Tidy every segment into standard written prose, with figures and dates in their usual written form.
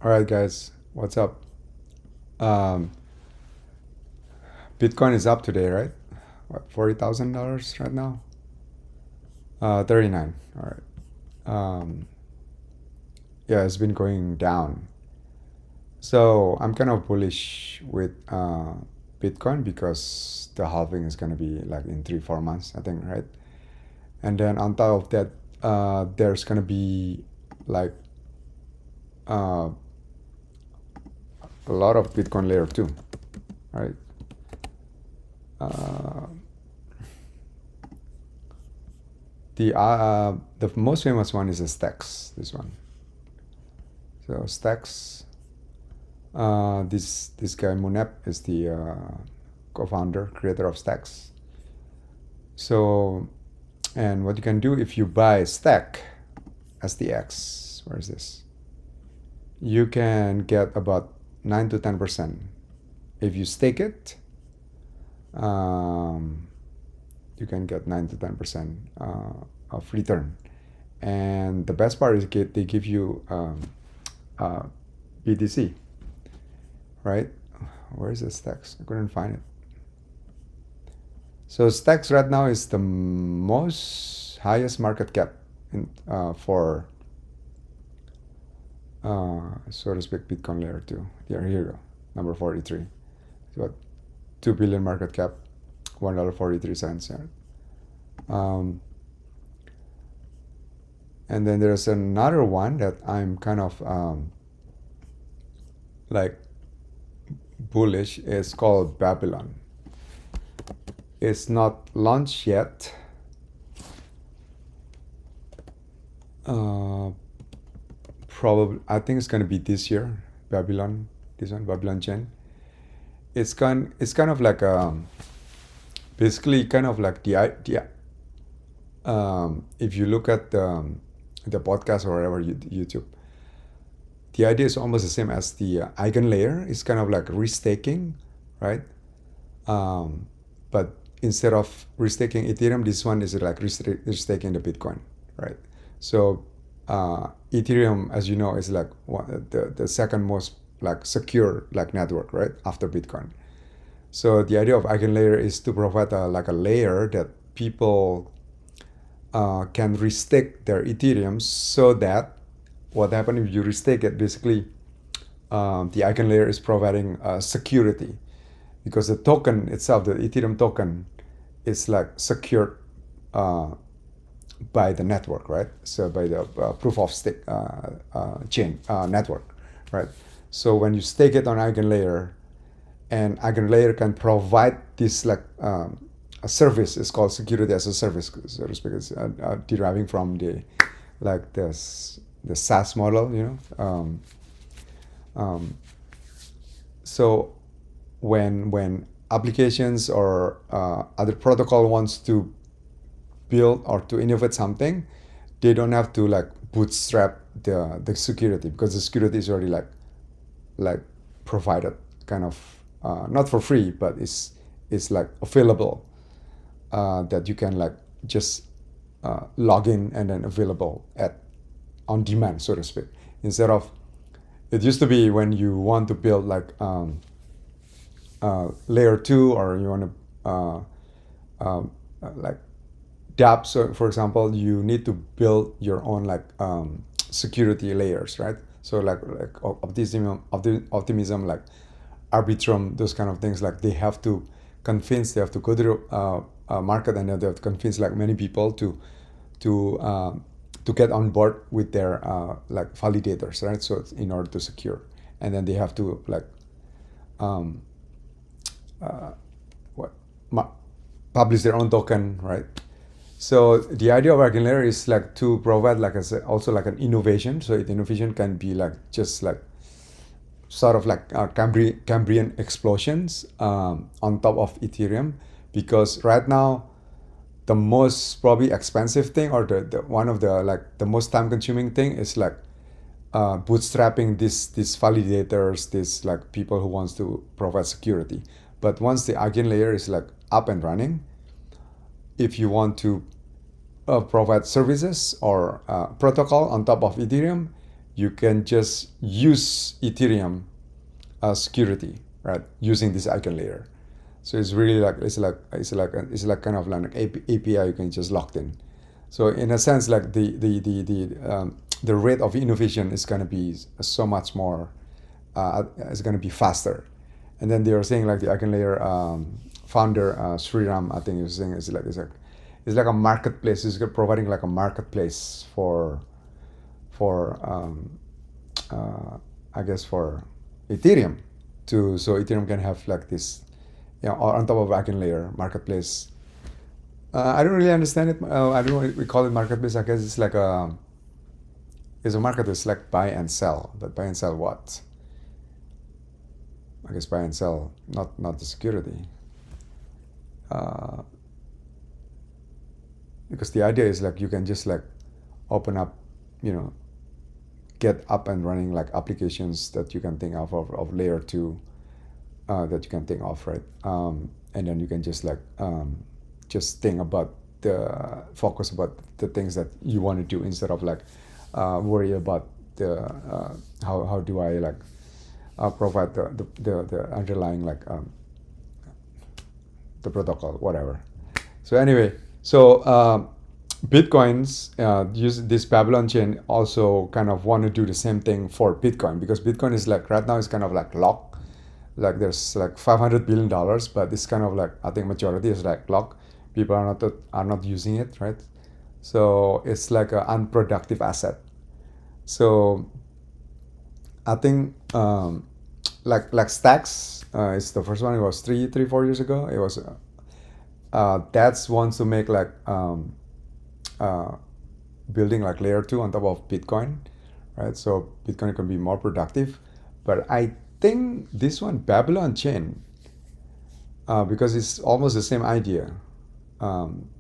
All right, guys, what's up? Um, Bitcoin is up today, right? What, $40,000 right now? 39. All right. Yeah, it's been going down. So I'm kind of bullish with Bitcoin because the halving is going to be like in 3, 4 months, I think, right? And then on top of that, there's going to be like uh, a lot of Bitcoin layer 2, right? Uh, the most famous one is the Stacks. This one. So Stacks. This guy Munep is the co-founder, creator of Stacks. So, and what you can do if you buy Stack, STX, where is this? You can get about 9 to 10%. If you stake it, um, you can get 9 to 10% of return. And the best part is they give you uh, BTC, right? Where is the Stacks? I couldn't find it. So Stacks right now is the most highest market cap for so to speak Bitcoin layer 2. Here you go, number 43. It's about 2 billion market cap, $1.43. Yeah. And then there's another one that I'm kind of like bullish. It's called Babylon. It's not launched yet. Probably, I think it's gonna be this year. Babylon, this one, Babylon Chain. It's kind of like basically kind of like if you look at the podcast or whatever YouTube, the idea is almost the same as the eigen layer. It's kind of like restaking, right? But instead of restaking Ethereum, this one is like restaking the Bitcoin, right? So Ethereum, as you know, is like the second most like secure like network, right, after Bitcoin. So the idea of eigenlayer is to provide like a layer that people can restake their Ethereum, so that what happens if you restake it, basically the eigenlayer is providing security, because the token itself, the Ethereum token, is like secured by the network, right? So by the proof of stake chain network, right? So when you stake it on eigenlayer, and eigenlayer can provide this like a service. It's called security as a service, so to speak. It's deriving from the like the SaaS model, you know. So when applications or other protocol wants to build or to innovate something, they don't have to like bootstrap the security, because the security is already like provided kind of not for free, but it's like available, that you can like just log in and then available at on demand, so to speak. Instead of, it used to be when you want to build like layer 2, or you want to like dApp, so for example, you need to build your own like security layers, right? So like optimism, like Arbitrum, those kind of things, like they have to they have to go to the market, and they have to convince like many people to to get on board with their like validators, right? So it's in order to secure, and then they have to like um, what publish their own token, right? So the idea of Eigenlayer is like to provide like also like an innovation. So the innovation can be like just like sort of like Cambrian explosions on top of Ethereum, because right now the most probably expensive thing, or the one of the like the most time consuming thing, is like bootstrapping these validators, these like people who wants to provide security. But once the Eigenlayer is like up and running, if you want to provide services or protocol on top of Ethereum, you can just use Ethereum security, right, using this icon layer. So it's really like it's like kind of like an API you can just locked in. So in a sense, like the rate of innovation is going to be so much more. It's going to be faster. And then they are saying like the icon layer founder Sriram, I think, is saying it's like a marketplace. It's providing like a marketplace for I guess for Ethereum so Ethereum can have like this, on top of icon layer marketplace. I don't really understand it. I don't know what we call it marketplace. I guess it's a marketplace like buy and sell. But buy and sell what? I guess buy and sell, not the security. Because the idea is like you can just like open up, get up and running like applications that you can think of layer 2 that you can think of, right? And then you can just like just think about focus about the things that you want to do instead of like worry about the how do I like provide the underlying like the protocol, whatever. So anyway, so Bitcoins use this Babylon chain also kind of want to do the same thing for Bitcoin, because Bitcoin is like right now is kind of like locked. Like there's like $500 billion, but it's kind of like, I think majority is like locked. People are not using it, right? So it's like an unproductive asset. So I think like Stacks is the first one. It was 4 years ago. It was that's wants to make like building like layer 2 on top of Bitcoin, right? So Bitcoin can be more productive. But I think this one, Babylon chain, because it's almost the same idea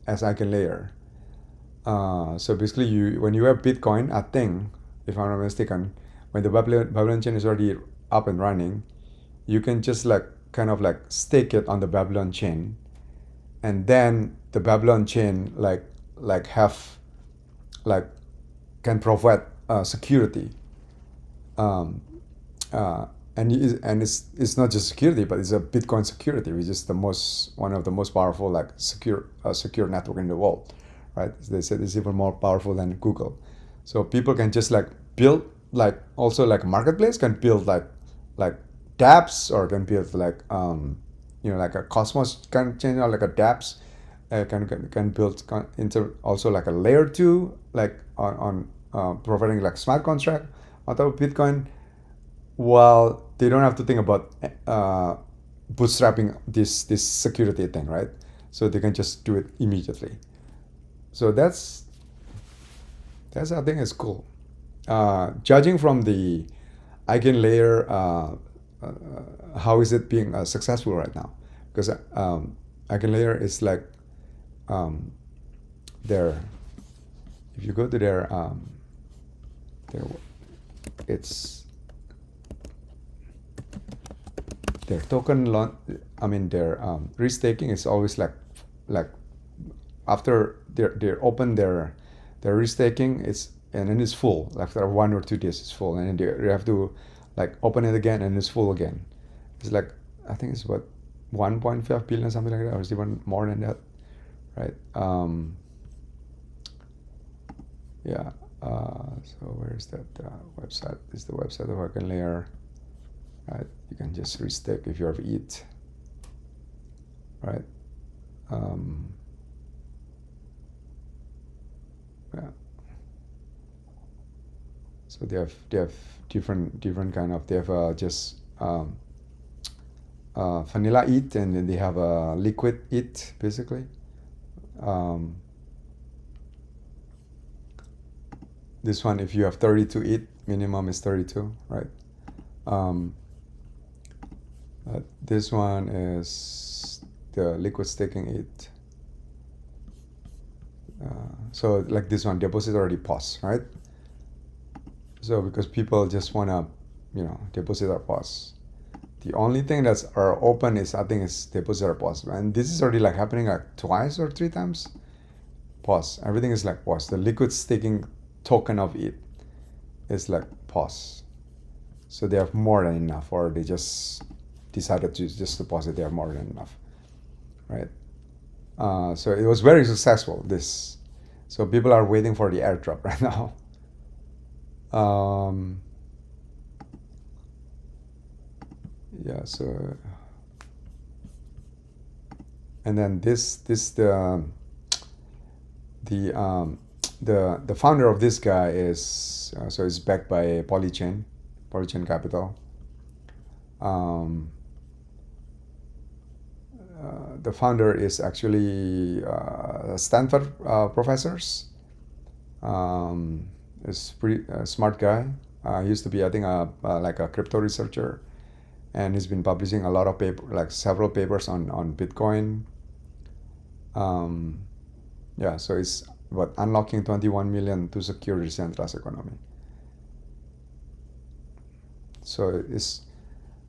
as Icon layer. So basically, when you have Bitcoin, I think, if I'm not mistaken, when the Babylon chain is already up and running, you can just like kind of like stake it on the Babylon chain, and then the Babylon chain like have like can provide security, and it's not just security, but it's a Bitcoin security, which is one of the most powerful like secure network in the world, right? They said it's even more powerful than Google. So people can just like build like also like marketplace can build like dApps, or can build like like a Cosmos kind of chain, or like a dApps can build into also like a layer 2 like on providing like smart contract on top of Bitcoin, while they don't have to think about bootstrapping this security thing, right? So they can just do it immediately. So that's I think is cool. Judging from the Eigen layer, how is it being successful right now? Because Eigen layer is like their, if you go to their it's their token their restaking is always like after they open their restaking, and then it's full. After 1 or 2 days it's full, and then they have to like open it again, and it's full again. It's like, I think it's what, 1.5 billion, something like that, or it's even more than that, right? Yeah. So where is that website? This is the website of Eigen layer, right? You can just restake if you have ETH, right? Yeah. So they have different kind of, they have just vanilla ETH, and then they have a liquid ETH basically. This one, if you have 32 ETH, minimum is 32, right? This one is the liquid staking ETH. So like this one, deposit already paused, right? So because people just wanna, deposit or pause. The only thing that's are open is, I think, is deposit or pause, and this is already like happening like 2 or 3 times. Pause. Everything is like pause. The liquid staking token of it is like pause. So they have more than enough, or they just decided to just deposit they have more than enough, right? So it was very successful. This, so people are waiting for the airdrop right now. Yeah. So, and then this the the founder of this guy is so it's backed by Polychain Capital. Um, the founder is actually Stanford professors. Is pretty smart guy. He used to be, I think, like a crypto researcher, and he's been publishing a lot of paper, like several papers on Bitcoin. Yeah, so it's about unlocking 21 million to secure decentralized economy. So it's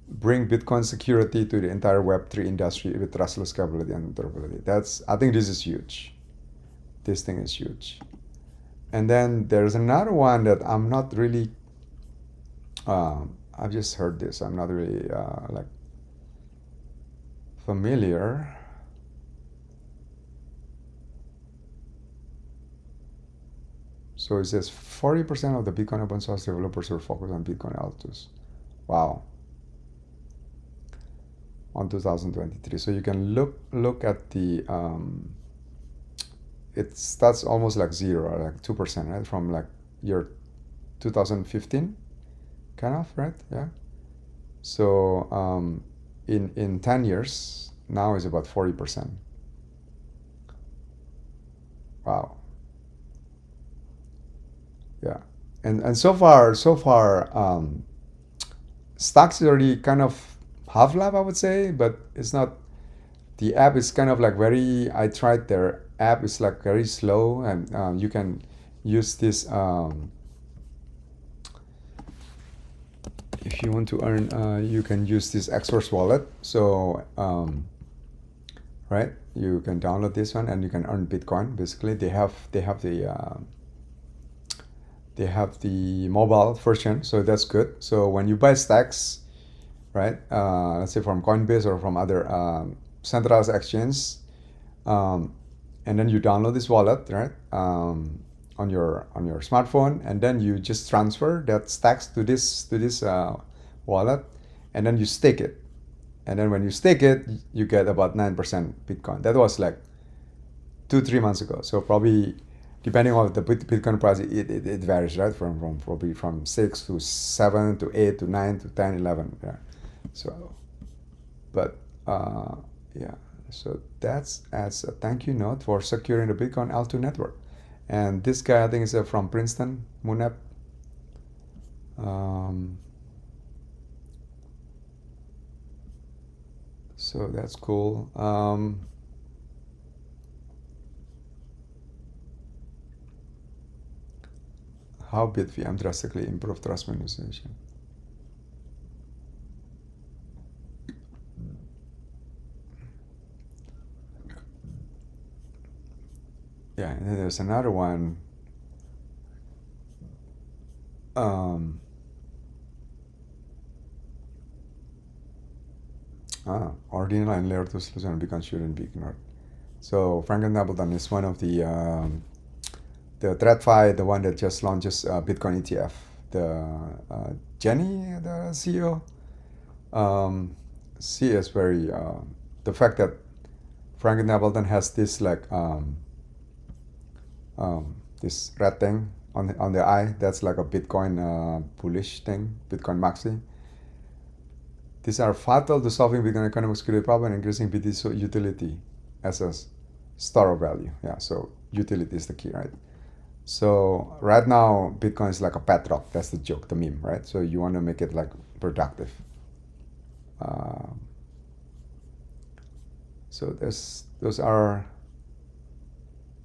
bring Bitcoin security to the entire Web3 industry with trustless capability and durability. That's, I think this is huge. This thing is huge. And then there's another one that I'm not really, I've just heard this. I'm not really like familiar. So it says 40% of the Bitcoin open source developers are focused on Bitcoin Altus. Wow. On 2023. So you can look at the it starts almost like zero, like 2%, right? From like year 2015, kind of, right? Yeah. So in 10 years now is about 40%. Wow. Yeah. And so far stocks is already kind of half life, I would say, but it's not. The app is kind of like very. I tried their app. It's like very slow, and you can use this. If you want to earn, you can use this Xverse wallet. So right, you can download this one, and you can earn Bitcoin. Basically, they have the mobile version, so that's good. So when you buy stacks, right, let's say from Coinbase or from other centralized exchange, and then you download this wallet, right, on your smartphone, and then you just transfer that stacks to this wallet, and then you stake it, and then when you stake it, you get about 9% Bitcoin. That was like 2-3 months ago. So probably depending on the Bitcoin price, it varies, right, from probably from 6 to 7 to 8 to 9 to 10, 11. Yeah. So, but yeah. So that's as a thank you note for securing the Bitcoin L2 network. And this guy, I think, is from Princeton, Munep. So that's cool. How BitVM drastically improved trust minimization. Yeah, and then there's another one. Ordinal and layer 2 solution on Bitcoin shouldn't be ignored. So Franklin Templeton is one of the TradFi, the one that just launches Bitcoin ETF. The Jenny, the CEO, she is very the fact that Franklin Templeton has this like this red thing on the eye, that's like a Bitcoin bullish thing, Bitcoin maxi. These are vital to solving Bitcoin economic security problem and increasing BTC utility as a store of value. Yeah, so utility is the key, right? So right now, Bitcoin is like a pet rock. That's the joke, the meme, right? So you want to make it like productive. So those are,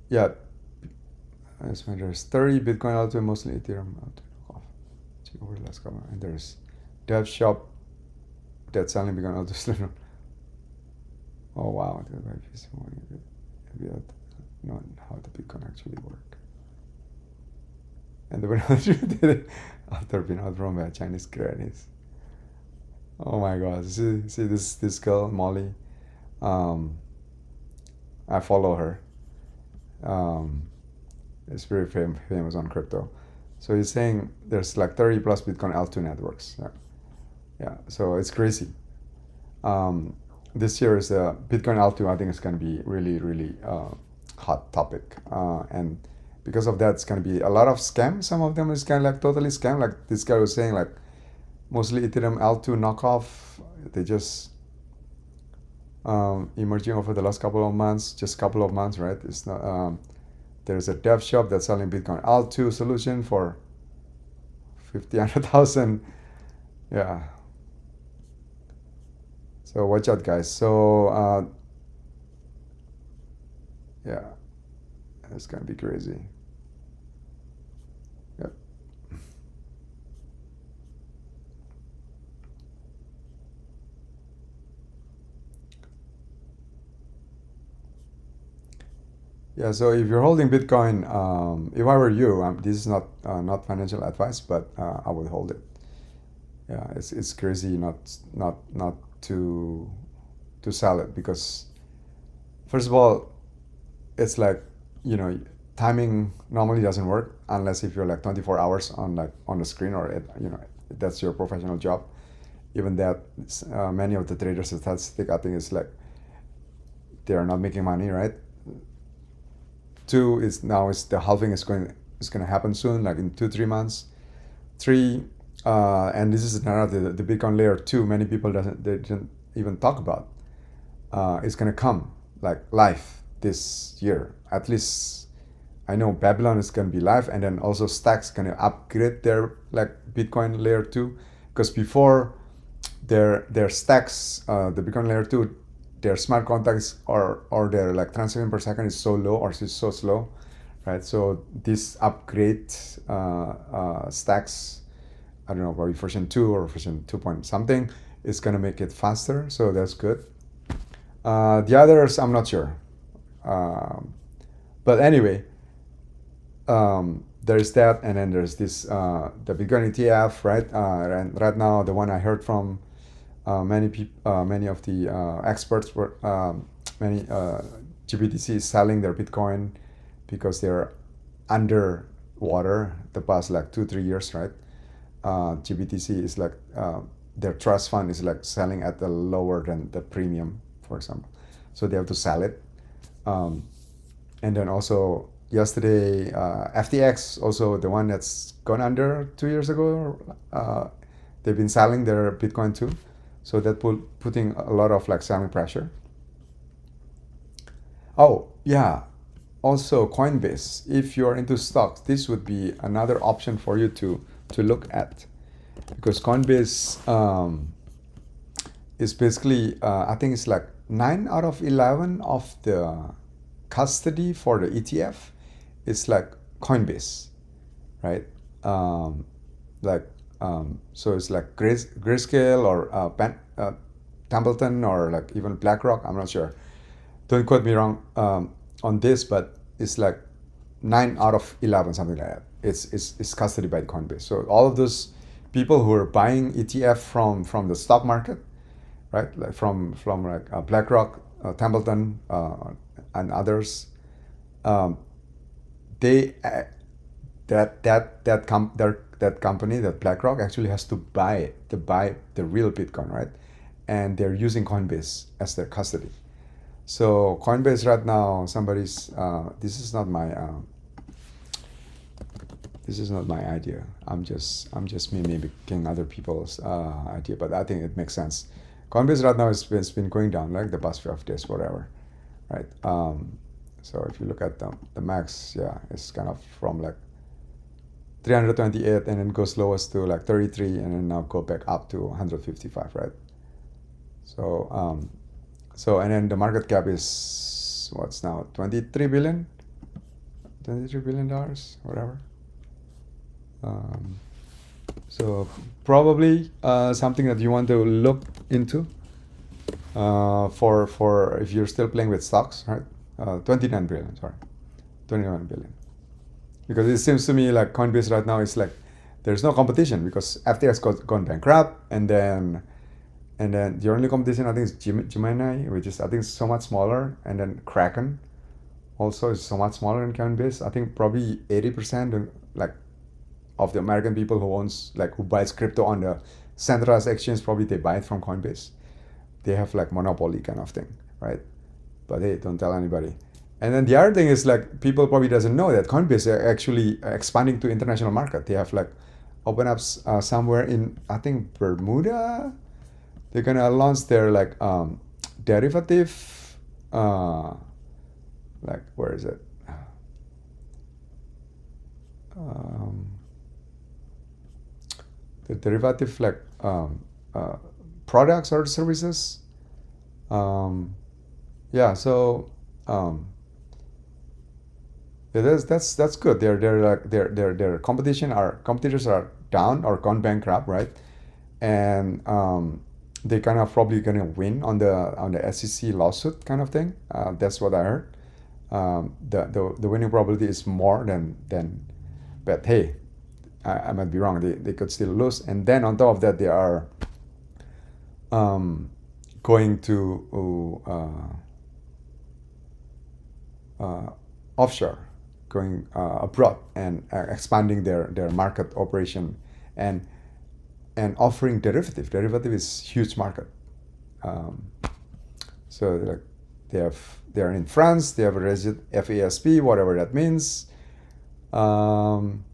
yeah. There's 30 Bitcoin out there, mostly Ethereum out there. Check over the last couple. And there's Dev Shop that's selling Bitcoin out there. Oh wow, not how the Bitcoin actually work. and the winner after being outgrown by Chinese grannies. Oh my God! See this girl Molly. Um, I follow her. Um, it's very famous on crypto. So he's saying there's like 30 plus Bitcoin L2 networks. Yeah, yeah. So it's crazy. Um, this year is the Bitcoin L2. I think it's going to be really hot topic. And because of that, it's going to be a lot of scam. Some of them is kind of like totally scam. Like this guy was saying, like mostly Ethereum L2 knockoff. They just emerging over the last couple of months, just couple of months, right? It's not. There's a dev shop that's selling Bitcoin L2 solution for 50,000. Yeah. So watch out, guys. So yeah, it's gonna be crazy. Yep. Yeah. So if you're holding Bitcoin, if I were you, this is not financial advice, but I would hold it. Yeah, it's crazy not to sell it because first of all, it's like you know timing normally doesn't work unless if you're like 24 hours on like on the screen or that's your professional job. Even that many of the traders statistic I think is like they are not making money, right? Two is now is the halving is going to happen soon, like in 2 3 months. Three, and this is another the Bitcoin layer two. Many people they didn't even talk about. It's going to come like live this year. At least I know Babylon is going to be live, and then also Stacks going to upgrade their like Bitcoin layer two, because before their Stacks, the Bitcoin layer two, their smart contracts or their like transaction per second is so low or is so slow, right? So this upgrade Stacks, I don't know, probably version 2 or version 2 point something, is gonna make it faster, so that's good. The others, I'm not sure. But anyway, there's that, and then there's this the Bitcoin ETF, right? And right now, the one I heard from many of the experts were many GBTC is selling their Bitcoin because they're under water the past like 2 3 years, right? GBTC is like their trust fund is like selling at the lower than the premium, for example, so they have to sell it. And then also yesterday, FTX, also the one that's gone under 2 years ago, they've been selling their Bitcoin too, so that putting a lot of like selling pressure. Oh yeah, also Coinbase. If you're into stocks, this would be another option for you to look at, because Coinbase is basically I think it's like 9 out of 11 of the custody for the ETF is like Coinbase, right? Like so it's like Grayscale or Templeton or like even BlackRock. I'm not sure. Don't quote me wrong on this, but it's like 9 out of 11, something like that. It's custody by Coinbase. So all of those people who are buying ETF from the stock market, right? Like from like BlackRock, Templeton, and others, they that company, that BlackRock, actually has to buy the real Bitcoin, right? And they're using Coinbase as their custody. So Coinbase right now, somebody's this is not my idea. I'm just mimicking other people's idea, but I think it makes sense. Coinbase right now it's been going down like the past 12 days, whatever, right? So if you look at the max, yeah, it's kind of from like 328 and then goes lowest to like 33 and then now go back up to 155, right? So so and then the market cap is what's now 23 billion, $23 billion, whatever. So probably something that you want to look into for if you're still playing with stocks, right? 29 billion, sorry, 21 billion. because it seems to me like Coinbase right now is like there's no competition because FTX gone bankrupt, and then the only competition I think is Gemini, which is I think so much smaller, and then Kraken also is so much smaller than Coinbase. I think probably 80% like of the American people who owns like who buys crypto on the centralized exchange, probably they buy it from Coinbase. They have like monopoly kind of thing, right? But hey, don't tell anybody. And then the other thing is like people probably doesn't know that Coinbase are actually expanding to international market. They have like open up somewhere in I think Bermuda. They're gonna launch their like derivative, like where is it? Um, the derivative like products or services. Um, yeah, so yeah, that's good. They're like their competitors are down or gone bankrupt, right? And they kind of probably gonna win on the SEC lawsuit kind of thing. That's what I heard. The winning probability is more than, but hey, I might be wrong. They could still lose. And then on top of that, they are going to offshore, going abroad and expanding their market operation and offering derivative. Derivative is huge market. Um, so like they're in France. They have a resident FASP, whatever that means. Um,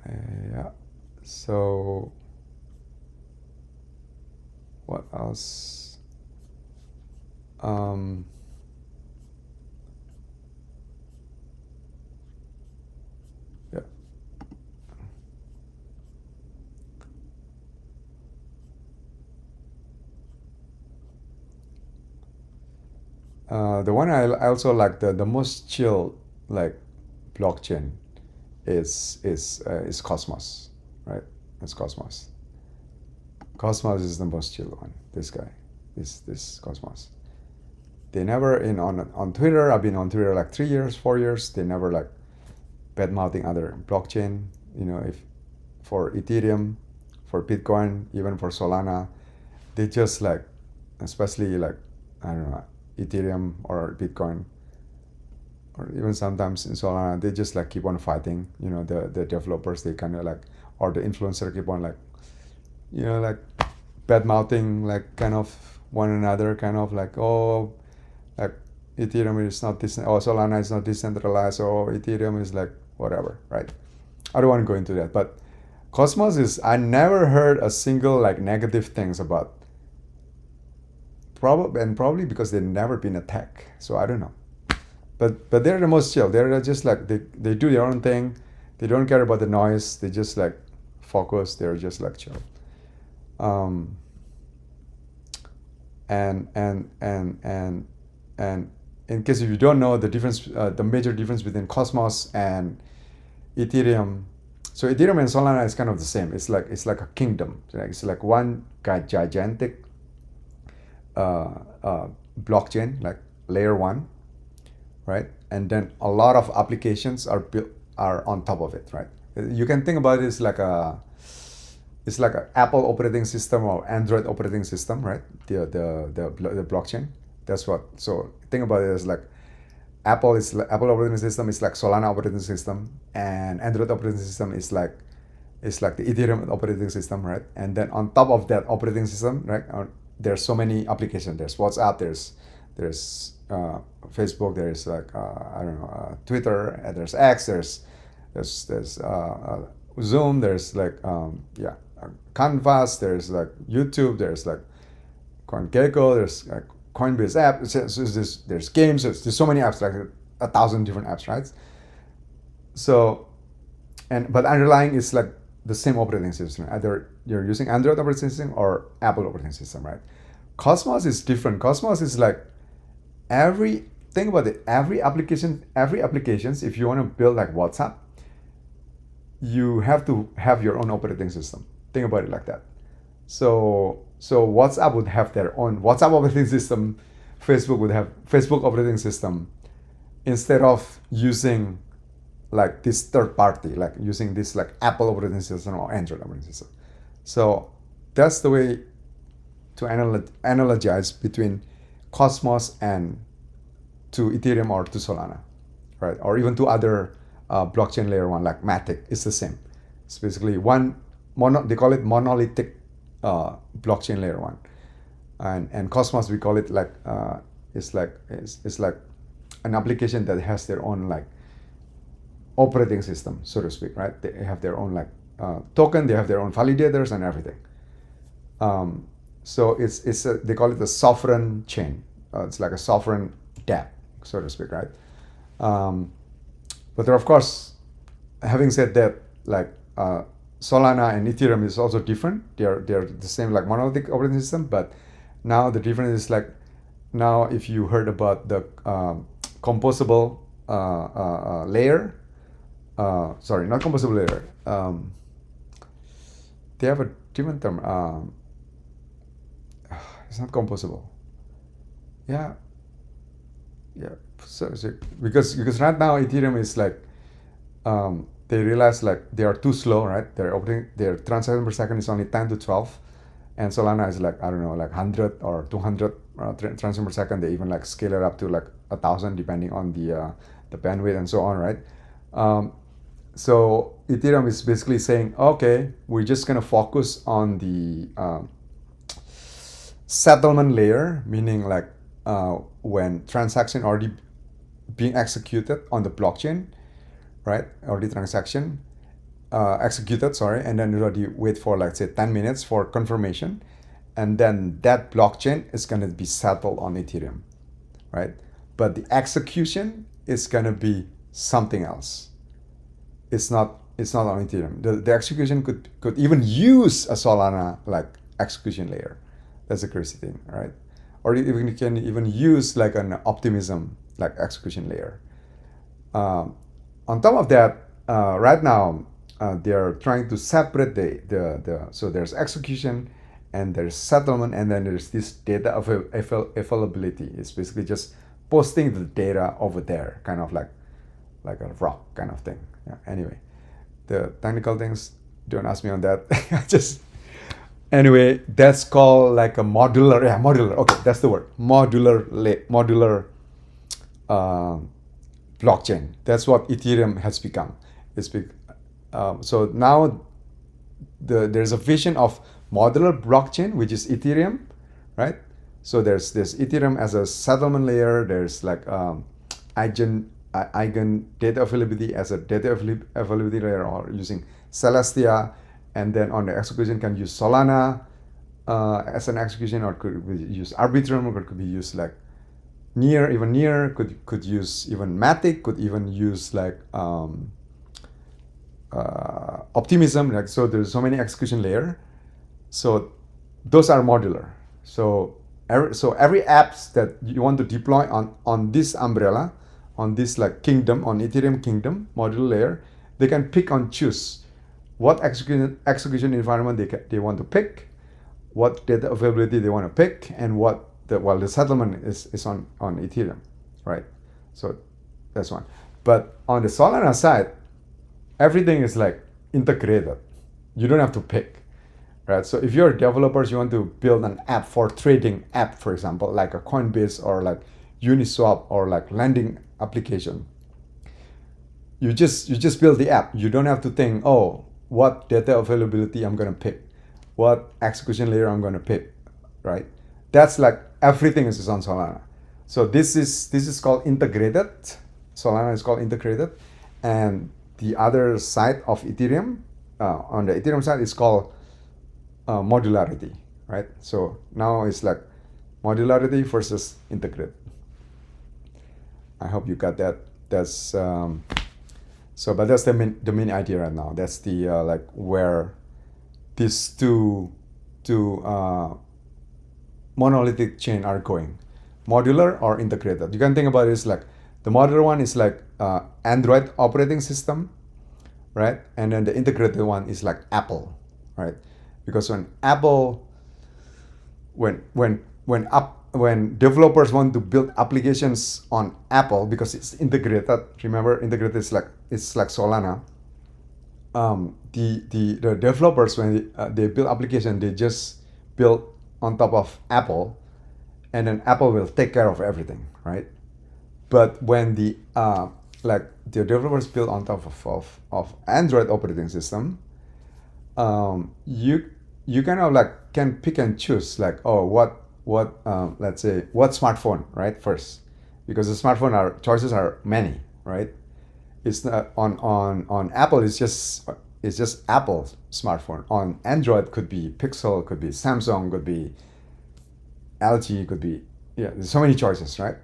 yeah. So what else? Yeah. The one I also like the most chill like blockchain is Cosmos, right? It's Cosmos. Cosmos is the most chill one. This guy, this Cosmos. They never on Twitter. I've been on Twitter like 3 years, 4 years. They never like bad mouthing other blockchain. You know, if for Ethereum, for Bitcoin, even for Solana, they just like, especially like I don't know, Ethereum or Bitcoin, or even sometimes in Solana, they just like keep on fighting. You know, the developers they kind of like, or the influencer keep on like, you know, like bad mouthing like kind of one another, kind of like, oh, like Ethereum is not this, oh, Solana is not decentralized, or Ethereum is like whatever, right? I don't want to go into that, but Cosmos is, I never heard a single like negative things about, probably because they've never been attacked, so I don't know. But they're the most chill. They're just like they do their own thing. They don't care about the noise. They just like focus. They're just like chill. Um, and in case if you don't know the difference, the major difference between Cosmos and Ethereum. So Ethereum and Solana is kind of the same. It's like a kingdom. It's like one gigantic blockchain, like layer one, right? And then a lot of applications are built are on top of it, right? You can think about it as like it's like an Apple operating system or Android operating system, right? The blockchain. That's what. So think about it as like Apple operating system is like Solana operating system, and Android operating system is like the Ethereum operating system, right? And then on top of that operating system, right, there's so many applications. There's WhatsApp, there's Facebook, there's like I don't know, Twitter, there's X, there's Zoom, there's like Canvas, there's like YouTube, there's like CoinGecko, there's like Coinbase app. There's games. There's so many apps, like 1,000 different apps, right? So, but underlying is like the same operating system. Either you're using Android operating system or Apple operating system, right? Cosmos is different. Cosmos is like think about it. Every applications. If you want to build like WhatsApp, you have to have your own operating system. Think about it like that. So WhatsApp would have their own WhatsApp operating system. Facebook would have Facebook operating system. instead of using like this third party, like using this like Apple operating system or Android operating system. So that's the way to analogize between Cosmos and to Ethereum or to Solana, right? Or even to other blockchain layer one like Matic. It's the same. It's basically one they call it monolithic blockchain layer one, and Cosmos we call it like it's like an application that has their own like operating system, so to speak, right? They have their own like token, they have their own validators and everything. So they call it a sovereign chain. It's like a sovereign dApp, so to speak, right? But there, of course, having said that, like Solana and Ethereum is also different. They're the same like monolithic operating system, but now the difference is like now if you heard about the composable layer, sorry, not composable layer. They have a different term. It's not composable. Yeah. So because right now Ethereum is like they realize like they are too slow, right? Their transaction per second is only 10 to 12, and Solana is like I don't know, like 100 or 200 transaction per second. They even like scale it up to like 1,000 depending on the bandwidth and so on, right? So Ethereum is basically saying, okay, we're just gonna focus on the settlement layer, meaning like when transaction already being executed on the blockchain, right? Already transaction executed, sorry, and then you already wait for like say 10 minutes for confirmation, and then that blockchain is gonna be settled on Ethereum, right? But the execution is gonna be something else. It's not on Ethereum. The execution could even use a Solana like execution layer. That's a crazy thing, right? Or even you can even use like an optimism like execution layer. On top of that, right now they are trying to separate the so there's execution and there's settlement, and then there's this data availability. It's basically just posting the data over there, kind of like a rock kind of thing. Yeah. Anyway, the technical things, don't ask me on that. Just anyway, that's called like a modular. Yeah, modular. Okay, that's the word. Modular blockchain. That's what Ethereum has become. So now there's a vision of modular blockchain, which is Ethereum, right? So there's Ethereum as a settlement layer. There's like eigen data availability as a data availability layer, or using Celestia, and then on the execution can use Solana as an execution, or could be use Arbitrum, or could be used like Near, could use even Matic, could even use like Optimism. Like, so there's so many execution layer. So those are modular. So every apps that you want to deploy on this umbrella, on this like kingdom, on Ethereum kingdom modular layer, they can pick and choose what execution environment they want to pick, what data availability they want to pick, and what the settlement is on Ethereum, right? So that's one. But on the Solana side, everything is like integrated. You don't have to pick, right? So if you're developers, you want to build an app for trading app, for example, like a Coinbase or like Uniswap or like lending application, you just build the app. You don't have to think, oh, what data availability I'm gonna pick, what execution layer I'm gonna pick, right? That's like everything is on Solana. So this is called integrated. Solana is called integrated, and the other side of Ethereum, on the Ethereum side, is called modularity, right? So now it's like modularity versus integrated. I hope you got that. That's but that's the main idea right now. That's the like where these two monolithic chain are going, modular or integrated. You can think about it as like the modular one is like Android operating system, right? And then the integrated one is like Apple, right? Because when Apple, when when developers want to build applications on Apple because it's integrated. Remember, integrated is like it's like Solana. The developers when they build application, they just build on top of Apple, and then Apple will take care of everything, right? But when the developers build on top of Android operating system, you kind of like can pick and choose like, oh, what let's say what smartphone, right, first, because the smartphone are choices are many, right? It's not on Apple, it's just Apple's smartphone. On Android could be Pixel, could be Samsung, could be LG, could be, yeah, there's so many choices, right?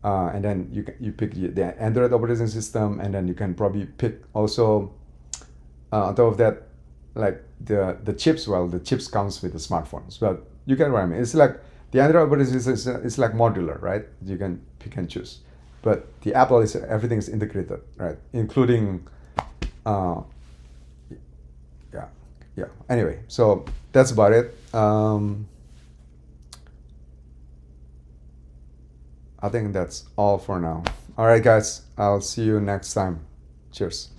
And then you pick the Android operating system, and then you can probably pick also on top of that, like the chips. Well, the chips comes with the smartphones, but you get what I mean. It's like the Android operating system is like modular, right? You can pick and choose, but the Apple is everything is integrated, right? Including, uh, yeah, yeah. Anyway, so that's about it. I think that's all for now. All right, guys. I'll see you next time. Cheers.